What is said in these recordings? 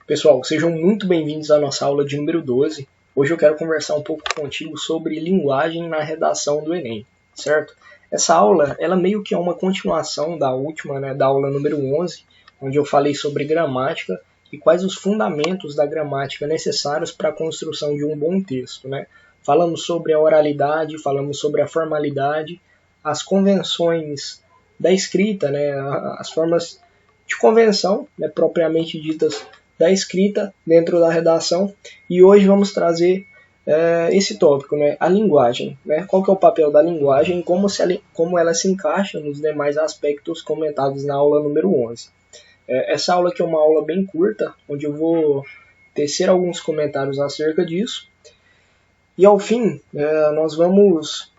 Pessoal, sejam muito bem-vindos à nossa aula de número 12. Hoje eu quero conversar um pouco contigo sobre linguagem na redação do Enem, certo? Essa aula, ela meio que é uma continuação da última, da aula número 11, onde eu falei sobre gramática e quais os fundamentos da gramática necessários para a construção de um bom texto, Falamos sobre a oralidade, falamos sobre a formalidade, as convenções da escrita, as formas de convenção, propriamente ditas da escrita dentro da redação, e hoje vamos trazer esse tópico, a linguagem. Qual que é o papel da linguagem e como ela se encaixa nos demais aspectos comentados na aula número 11. Essa aula aqui é uma aula bem curta, onde eu vou tecer alguns comentários acerca disso, e ao fim nós vamos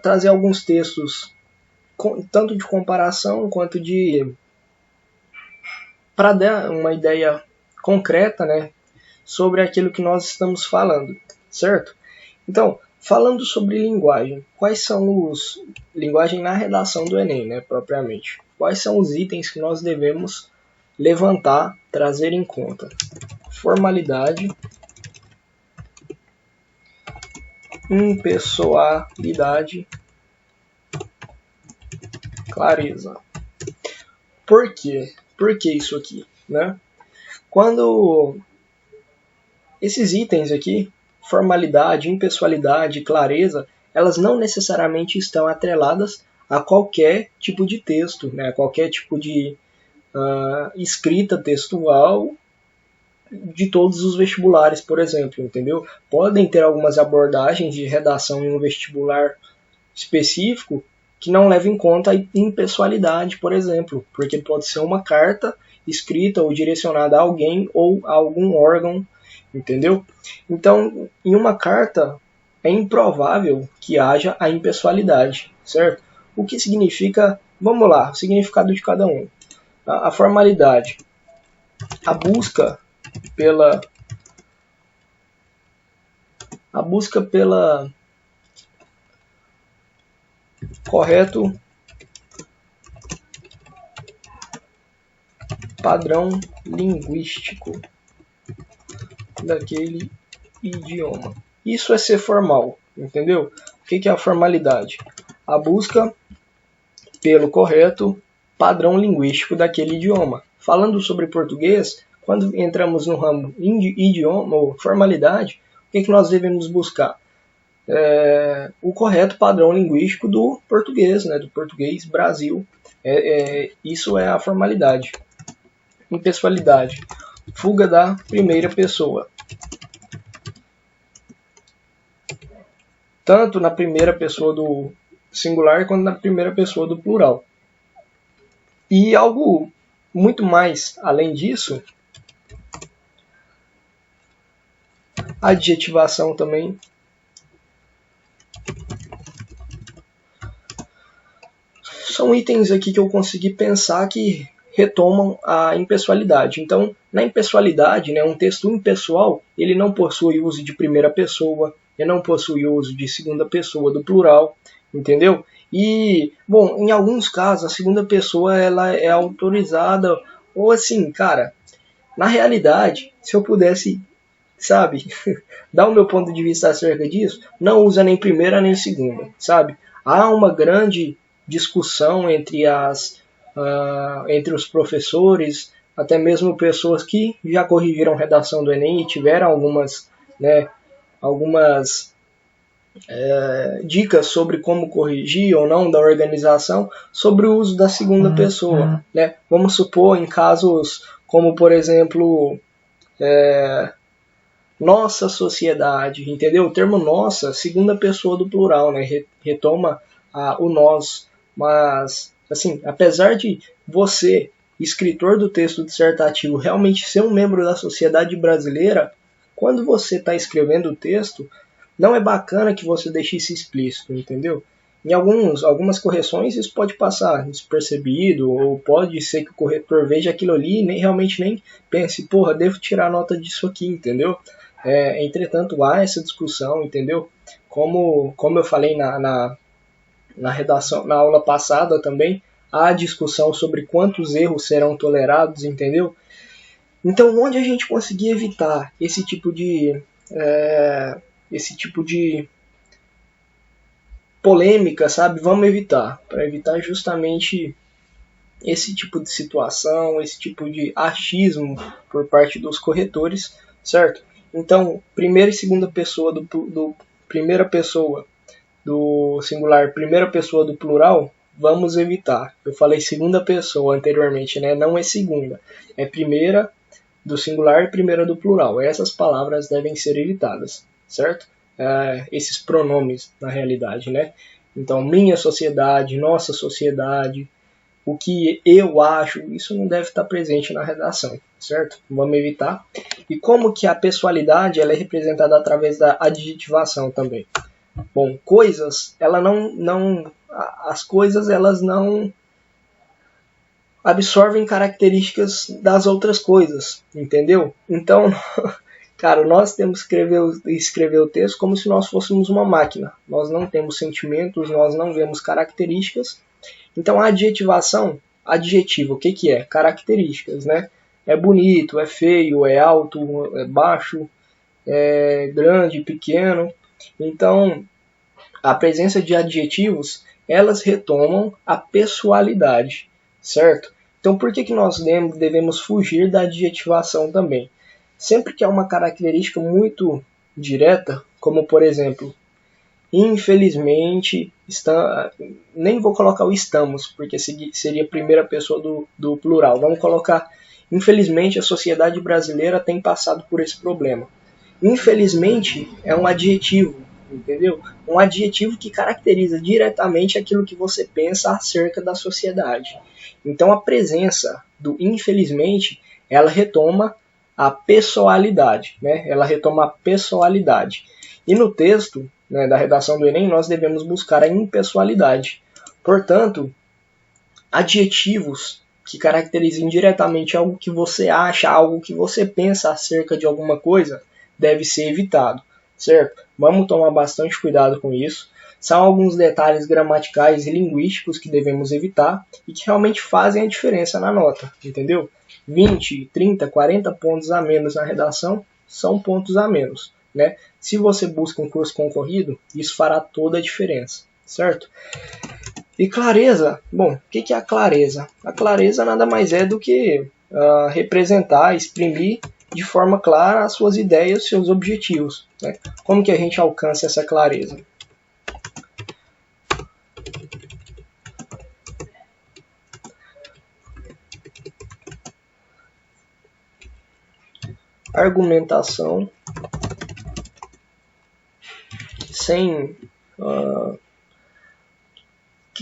trazer alguns textos, tanto de comparação quanto para dar uma ideia concreta, sobre aquilo que nós estamos falando, certo? Então, falando sobre linguagem, quais são linguagem na redação do Enem, propriamente? Quais são os itens que nós devemos levantar, trazer em conta? Formalidade, impessoalidade, clareza. Por quê? Por que isso aqui, Quando esses itens aqui, formalidade, impessoalidade, clareza, elas não necessariamente estão atreladas a qualquer tipo de texto, a qualquer tipo de escrita textual de todos os vestibulares, por exemplo, entendeu? Podem ter algumas abordagens de redação em um vestibular específico que não leva em conta a impessoalidade, por exemplo, porque pode ser uma carta escrita ou direcionada a alguém ou a algum órgão, entendeu? Então, em uma carta, é improvável que haja a impessoalidade, certo? O que significa, vamos lá, o significado de cada um. A formalidade, a busca pela correto padrão linguístico daquele idioma. Isso é ser formal, entendeu? O que é a formalidade? A busca pelo correto padrão linguístico daquele idioma. Falando sobre português, quando entramos no ramo idioma ou formalidade, o que nós devemos buscar? O correto padrão linguístico do português, do português Brasil. Isso é a formalidade. Impessoalidade, fuga da primeira pessoa. Tanto na primeira pessoa do singular quanto na primeira pessoa do plural. E algo muito mais além disso, adjetivação também. São itens aqui que eu consegui pensar que retomam a impessoalidade. Então, na impessoalidade, um texto impessoal, ele não possui uso de primeira pessoa, ele não possui uso de segunda pessoa do plural, entendeu? E, bom, em alguns casos, a segunda pessoa ela é autorizada, ou assim, cara, na realidade, se eu pudesse, dar o meu ponto de vista acerca disso, não usa nem primeira nem segunda, Há uma grande discussão entre os professores, até mesmo pessoas que já corrigiram redação do Enem e tiveram algumas dicas sobre como corrigir ou não da organização, sobre o uso da segunda pessoa. Vamos supor em casos como, por exemplo, nossa sociedade, entendeu? O termo nossa, segunda pessoa do plural, retoma o nós, mas assim, apesar de você, escritor do texto dissertativo, realmente ser um membro da sociedade brasileira, quando você está escrevendo o texto, não é bacana que você deixe isso explícito, entendeu? Em algumas correções isso pode passar despercebido, ou pode ser que o corretor veja aquilo ali e realmente nem pense, devo tirar nota disso aqui, entendeu? Entretanto, há essa discussão, entendeu? Como eu falei na redação, na aula passada também, há discussão sobre quantos erros serão tolerados, entendeu? Então, onde a gente conseguir evitar esse tipo de polêmica, sabe? Vamos evitar, para evitar justamente esse tipo de situação, esse tipo de achismo por parte dos corretores, certo? Então, primeira e segunda pessoa primeira pessoa do singular, primeira pessoa do plural, vamos evitar. Eu falei segunda pessoa anteriormente, né? Não é segunda, é primeira do singular e primeira do plural. Essas palavras devem ser evitadas, certo? Esses pronomes, na realidade, né? Então, minha sociedade, nossa sociedade, o que eu acho, isso não deve estar presente na redação, certo? Vamos evitar. E como que a pessoalidade ela é representada através da adjetivação também? Bom, coisas, as coisas elas não absorvem características das outras coisas, entendeu? Então, cara, nós temos que escrever o texto como se nós fôssemos uma máquina. Nós não temos sentimentos, nós não vemos características. Então, a adjetivação, adjetivo, o que que é? Características, né? É bonito, é feio, é alto, é baixo, é grande, pequeno. Então, a presença de adjetivos, elas retomam a pessoalidade, certo? Então, por que que nós devemos fugir da adjetivação também? Sempre que há uma característica muito direta, como por exemplo, infelizmente, nem vou colocar o estamos, porque seria a primeira pessoa do plural. Vamos colocar, infelizmente, a sociedade brasileira tem passado por esse problema. Infelizmente é um adjetivo, entendeu? Um adjetivo que caracteriza diretamente aquilo que você pensa acerca da sociedade. Então a presença do infelizmente, ela retoma a pessoalidade, né? Ela retoma a pessoalidade. E no texto, né, da redação do Enem, nós devemos buscar a impessoalidade. Portanto, adjetivos que caracterizem diretamente algo que você acha, algo que você pensa acerca de alguma coisa, deve ser evitado, certo? Vamos tomar bastante cuidado com isso. São alguns detalhes gramaticais e linguísticos que devemos evitar e que realmente fazem a diferença na nota, entendeu? 20, 30, 40 pontos a menos na redação são pontos a menos, né? Se você busca um curso concorrido, isso fará toda a diferença, certo? E clareza, bom, o que é a clareza? A clareza nada mais é do que representar, exprimir de forma clara as suas ideias, seus objetivos, né? Como que a gente alcança essa clareza? Argumentação sem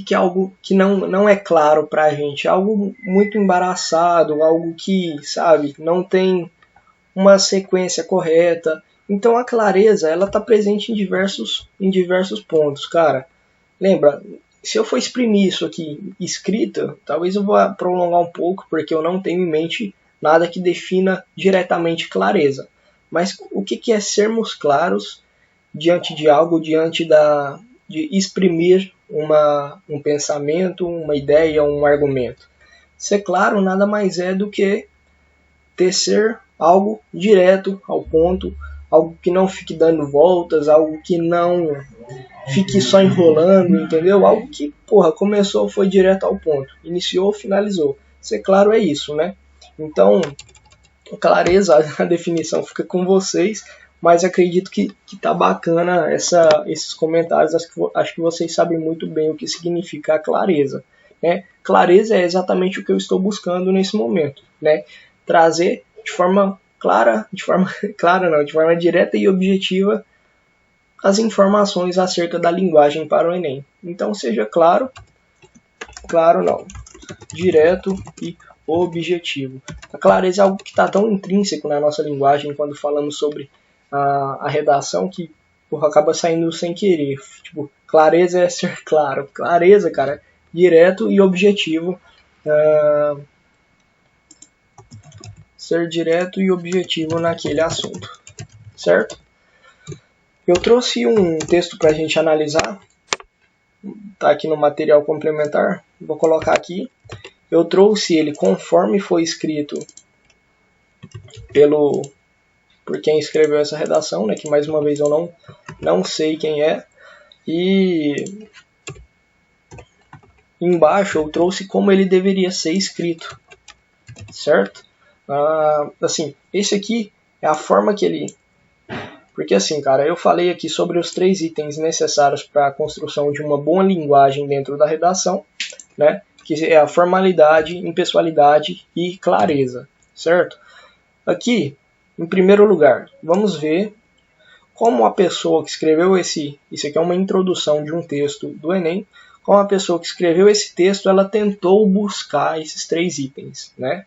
que é algo que não é claro para a gente, algo muito embaraçado, algo que, sabe, não tem uma sequência correta. Então a clareza ela está presente em diversos pontos, cara. Lembra, se eu for exprimir isso aqui escrita, talvez eu vá prolongar um pouco, porque eu não tenho em mente nada que defina diretamente clareza. Mas o que é sermos claros diante de algo, diante de exprimir um pensamento, uma ideia, um argumento? Ser claro nada mais é do que tecer algo direto ao ponto, algo que não fique dando voltas, algo que não fique só enrolando, entendeu? Algo que, começou, foi direto ao ponto, iniciou, finalizou. Ser claro é isso, né? Então, clareza, a definição fica com vocês, mas acredito que tá bacana esses comentários, acho que vocês sabem muito bem o que significa a clareza, né? Clareza é exatamente o que eu estou buscando nesse momento, né? Trazer de forma clara, de forma direta e objetiva as informações acerca da linguagem para o Enem. Então seja claro não, direto e objetivo. A clareza é algo que está tão intrínseco na nossa linguagem quando falamos sobre a redação que acaba saindo sem querer. Tipo, clareza é ser claro. Clareza, cara, direto e objetivo. Ser direto e objetivo naquele assunto, certo? Eu trouxe um texto para a gente analisar, está aqui no material complementar, vou colocar aqui. Eu trouxe ele conforme foi escrito por quem escreveu essa redação, né, que mais uma vez eu não sei quem é, e embaixo eu trouxe como ele deveria ser escrito, certo? Assim, esse aqui é a forma que ele... Porque assim, cara, eu falei aqui sobre os 3 itens necessários para a construção de uma boa linguagem dentro da redação, né? Que é a formalidade, impessoalidade e clareza, certo? Aqui, em primeiro lugar, vamos ver como a pessoa que escreveu isso aqui é uma introdução de um texto do Enem, como a pessoa que escreveu esse texto, ela tentou buscar esses 3 itens, né?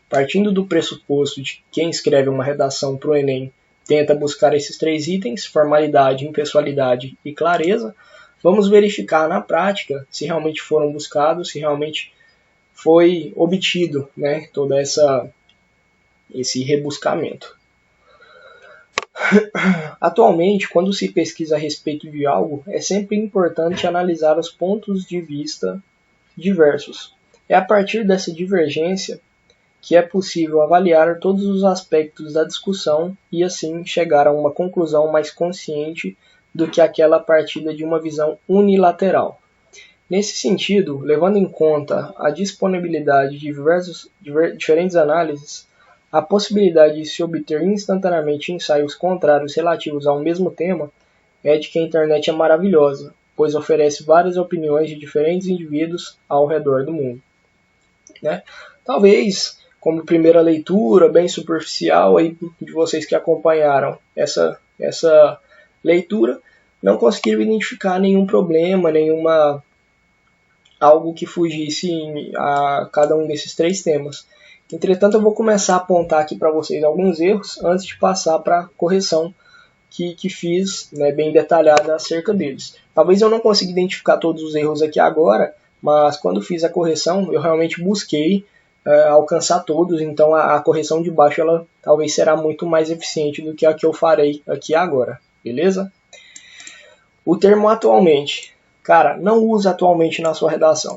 Partindo do pressuposto de que quem escreve uma redação para o Enem tenta buscar esses 3 itens, formalidade, impessoalidade e clareza, vamos verificar na prática se realmente foram buscados, se realmente foi obtido, né, todo esse rebuscamento. Atualmente, quando se pesquisa a respeito de algo, é sempre importante analisar os pontos de vista diversos. É a partir dessa divergência que é possível avaliar todos os aspectos da discussão e assim chegar a uma conclusão mais consciente do que aquela partida de uma visão unilateral. Nesse sentido, levando em conta a disponibilidade de diferentes análises, a possibilidade de se obter instantaneamente ensaios contrários relativos ao mesmo tema é de que a internet é maravilhosa, pois oferece várias opiniões de diferentes indivíduos ao redor do mundo, né? Talvez, como primeira leitura, bem superficial, aí, de vocês que acompanharam essa leitura, não conseguiram identificar nenhum problema, algo que fugisse a cada um desses 3 temas. Entretanto, eu vou começar a apontar aqui para vocês alguns erros antes de passar para a correção que fiz, né, bem detalhada acerca deles. Talvez eu não consiga identificar todos os erros aqui agora, mas quando fiz a correção, eu realmente busquei alcançar todos, então a correção de baixo ela talvez será muito mais eficiente do que a que eu farei aqui agora, beleza? O termo atualmente, cara, não usa atualmente na sua redação.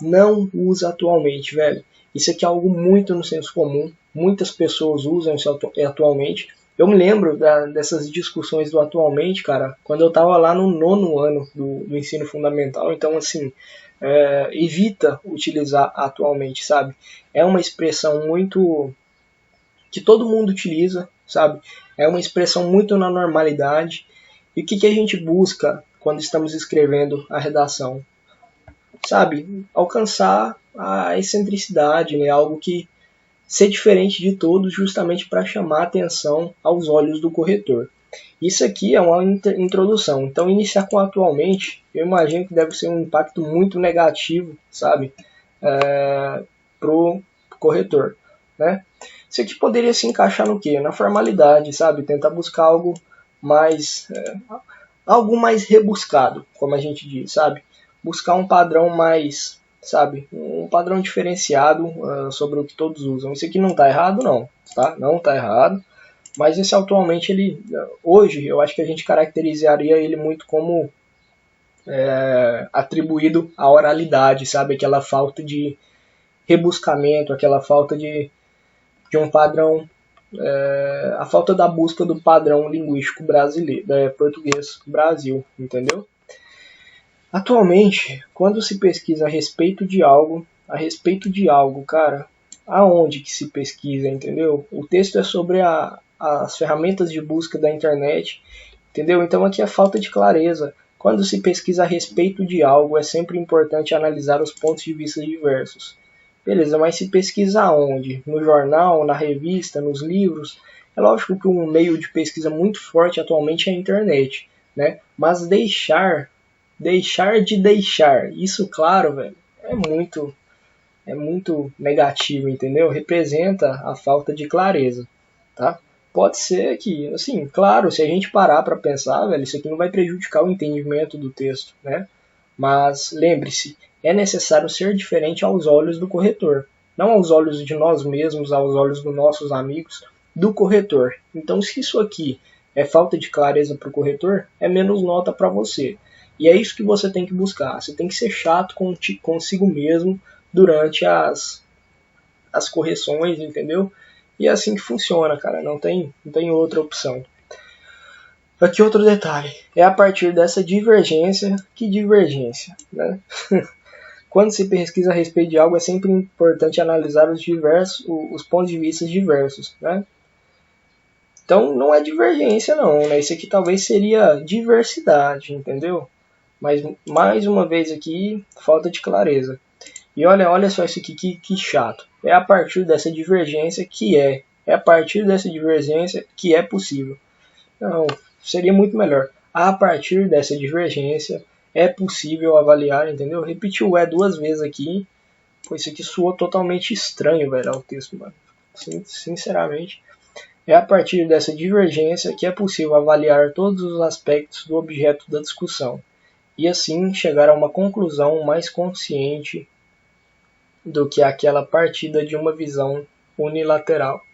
Não usa atualmente, velho. Isso aqui é algo muito no senso comum, muitas pessoas usam isso atualmente. Eu me lembro dessas discussões do atualmente, cara, quando eu estava lá no 9º ano do ensino fundamental, então assim, evita utilizar atualmente, sabe? É uma expressão muito que todo mundo utiliza, sabe? É uma expressão muito na normalidade. E o que a gente busca quando estamos escrevendo a redação? Sabe? Alcançar a excentricidade, né? Algo que ser diferente de todos, justamente para chamar a atenção aos olhos do corretor. Isso aqui é uma introdução, então iniciar com atualmente, eu imagino que deve ser um impacto muito negativo, sabe, para o corretor, né? Isso aqui poderia se encaixar no quê? Na formalidade, sabe, tentar buscar algo mais rebuscado, como a gente diz, sabe, buscar um padrão mais, sabe, um padrão diferenciado sobre o que todos usam. Isso aqui não está errado, não, tá? Não está errado. Mas esse atualmente, hoje, eu acho que a gente caracterizaria ele muito como atribuído à oralidade, sabe? Aquela falta de rebuscamento, aquela falta de um padrão, a falta da busca do padrão linguístico brasileiro, português Brasil, entendeu? Atualmente, quando se pesquisa a respeito de algo, cara, aonde que se pesquisa, entendeu? O texto é sobre as ferramentas de busca da internet, entendeu? Então aqui é falta de clareza. Quando se pesquisa a respeito de algo, é sempre importante analisar os pontos de vista diversos. Beleza, mas se pesquisa aonde? No jornal, na revista, nos livros? É lógico que um meio de pesquisa muito forte atualmente é a internet, né? Mas deixar de deixar isso claro, velho, é muito negativo, entendeu? Representa a falta de clareza, tá? Pode ser que, assim, claro, se a gente parar para pensar, velho, isso aqui não vai prejudicar o entendimento do texto, né? Mas lembre-se, é necessário ser diferente aos olhos do corretor, não aos olhos de nós mesmos, aos olhos dos nossos amigos, do corretor. Então, se isso aqui é falta de clareza para o corretor, é menos nota para você. E é isso que você tem que buscar. Você tem que ser chato consigo mesmo durante as correções, entendeu? E é assim que funciona, cara, não tem outra opção. Aqui outro detalhe, é a partir dessa divergência, que divergência, né? Quando se pesquisa a respeito de algo, é sempre importante analisar os pontos de vista diversos, né? Então não é divergência não, né? Isso aqui talvez seria diversidade, entendeu? Mas mais uma vez aqui, falta de clareza. E olha só isso aqui, que chato. É a partir dessa divergência que é a partir dessa divergência que é possível. Não, seria muito melhor. A partir dessa divergência é possível avaliar, entendeu? Repetiu o duas vezes aqui, pois isso aqui soou totalmente estranho, velho, ao texto, mano. Sinceramente. É a partir dessa divergência que é possível avaliar todos os aspectos do objeto da discussão, e assim chegar a uma conclusão mais consciente do que aquela partida de uma visão unilateral.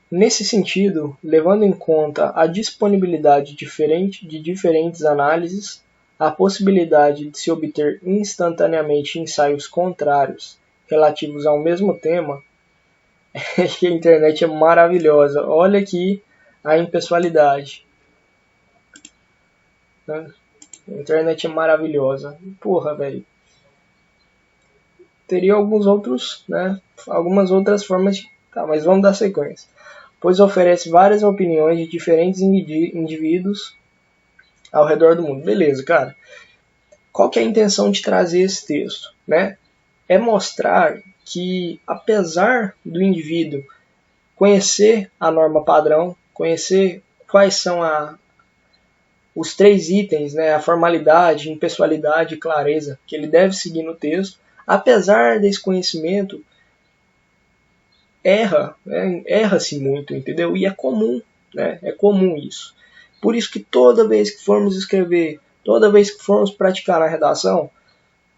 Nesse sentido, levando em conta a disponibilidade de diferentes análises, a possibilidade de se obter instantaneamente ensaios contrários relativos ao mesmo tema, que a internet é maravilhosa. Olha aqui a impessoalidade. Né? A internet é maravilhosa. Porra, velho. Teria alguns outros, né? Algumas outras formas de... Tá, mas vamos dar sequência. Pois oferece várias opiniões de diferentes indivíduos ao redor do mundo. Beleza, cara. Qual que é a intenção de trazer esse texto, né? É mostrar que, apesar do indivíduo conhecer a norma padrão, conhecer quais são os três itens, né, a formalidade, impessoalidade e clareza que ele deve seguir no texto, apesar desse conhecimento, erra-se muito, entendeu? E é comum, né? É comum isso. Por isso que toda vez que formos escrever, toda vez que formos praticar a redação,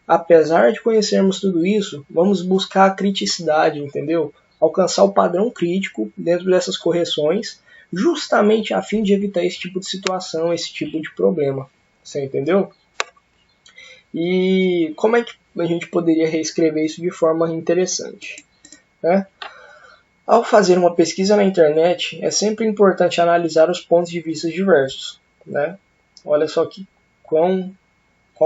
apesar de conhecermos tudo isso, vamos buscar a criticidade, entendeu? Alcançar o padrão crítico dentro dessas correções, justamente a fim de evitar esse tipo de situação, esse tipo de problema. Você entendeu? E como é que a gente poderia reescrever isso de forma interessante, né? Ao fazer uma pesquisa na internet, é sempre importante analisar os pontos de vista diversos, né? Olha só que quão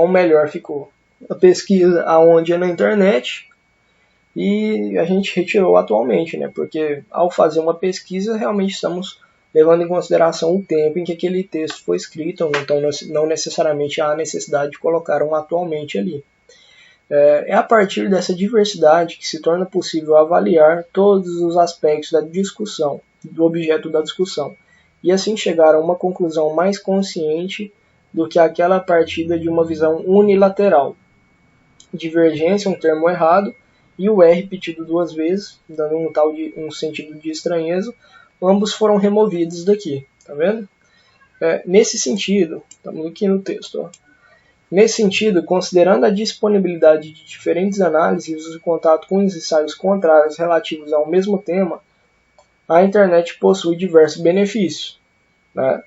melhor ficou. A pesquisa aonde é na internet e a gente retirou atualmente, né? Porque ao fazer uma pesquisa, realmente estamos levando em consideração o tempo em que aquele texto foi escrito, então não necessariamente há necessidade de colocar um atualmente ali. É a partir dessa diversidade que se torna possível avaliar todos os aspectos da discussão, do objeto da discussão, e assim chegar a uma conclusão mais consciente do que aquela partida de uma visão unilateral. Divergência, um termo errado, e o R repetido duas vezes, dando um sentido de estranheza, ambos foram removidos daqui, tá vendo? Nesse sentido, estamos aqui no texto, ó. Nesse sentido, considerando a disponibilidade de diferentes análises e o contato com os ensaios contrários relativos ao mesmo tema, a internet possui diversos benefícios, né?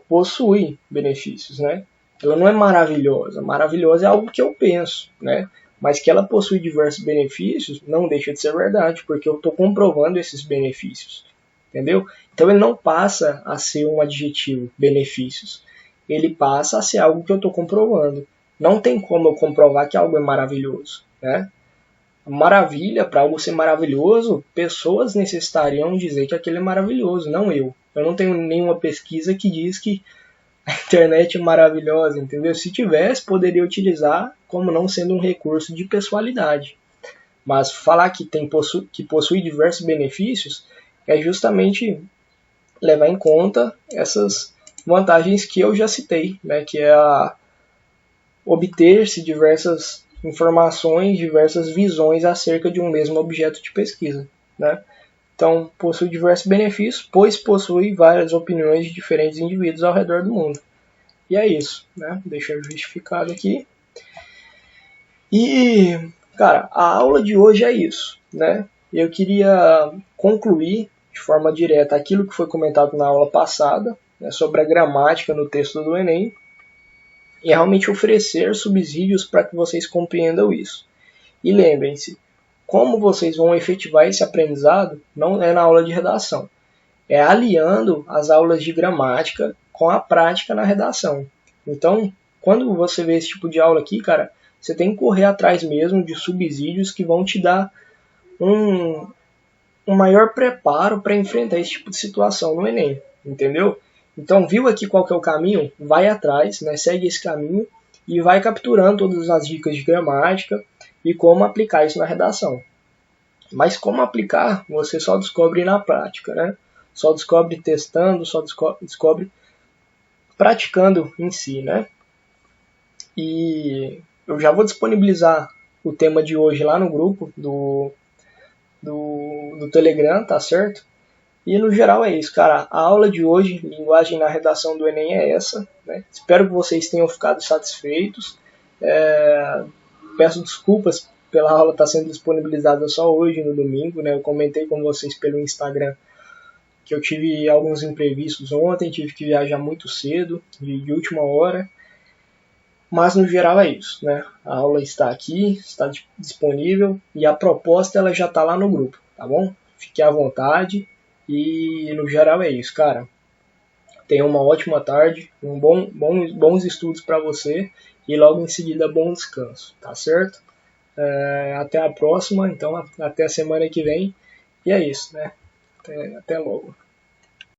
Possui benefícios, né? Ela não é maravilhosa. Maravilhosa é algo que eu penso, né? Mas que ela possui diversos benefícios não deixa de ser verdade, porque eu estou comprovando esses benefícios, entendeu? Então ele não passa a ser um adjetivo, benefícios. Ele passa a ser algo que eu estou comprovando. Não tem como eu comprovar que algo é maravilhoso, né? Maravilha, para algo ser maravilhoso, pessoas necessitariam dizer que aquilo é maravilhoso, não eu. Eu não tenho nenhuma pesquisa que diz que a internet é maravilhosa, entendeu? Se tivesse, poderia utilizar como não sendo um recurso de pessoalidade. Mas falar que possui diversos benefícios é justamente levar em conta essas vantagens que eu já citei, né? Que é obter-se diversas informações, diversas visões acerca de um mesmo objeto de pesquisa, né? Então, possui diversos benefícios, pois possui várias opiniões de diferentes indivíduos ao redor do mundo. E é isso, né? Deixa eu justificado aqui. E, cara, a aula de hoje é isso, né? Eu queria concluir de forma direta aquilo que foi comentado na aula passada, né, sobre a gramática no texto do Enem, e realmente oferecer subsídios para que vocês compreendam isso. E lembrem-se, como vocês vão efetivar esse aprendizado não é na aula de redação, é aliando as aulas de gramática com a prática na redação. Então, quando você vê esse tipo de aula aqui, cara, você tem que correr atrás mesmo de subsídios que vão te dar um maior preparo para enfrentar esse tipo de situação no Enem, entendeu? Então, viu aqui qual que é o caminho? Vai atrás, né? Segue esse caminho e vai capturando todas as dicas de gramática e como aplicar isso na redação. Mas como aplicar, você só descobre na prática, né? Só descobre testando, só descobre praticando em si, né? E eu já vou disponibilizar o tema de hoje lá no grupo do Telegram, tá certo? E no geral é isso, cara. A aula de hoje, linguagem na redação do Enem, é essa, né? Espero que vocês tenham ficado satisfeitos. Peço desculpas pela aula estar sendo disponibilizada só hoje, no domingo, né? Eu comentei com vocês pelo Instagram que eu tive alguns imprevistos ontem, tive que viajar muito cedo, de última hora. Mas no geral é isso, né? A aula está aqui, está disponível e a proposta ela já está lá no grupo, tá bom? Fique à vontade e no geral é isso, cara. Tenha uma ótima tarde, bons estudos para você e logo em seguida bom descanso, tá certo? Até a próxima, então até a semana que vem e é isso, né? Até logo.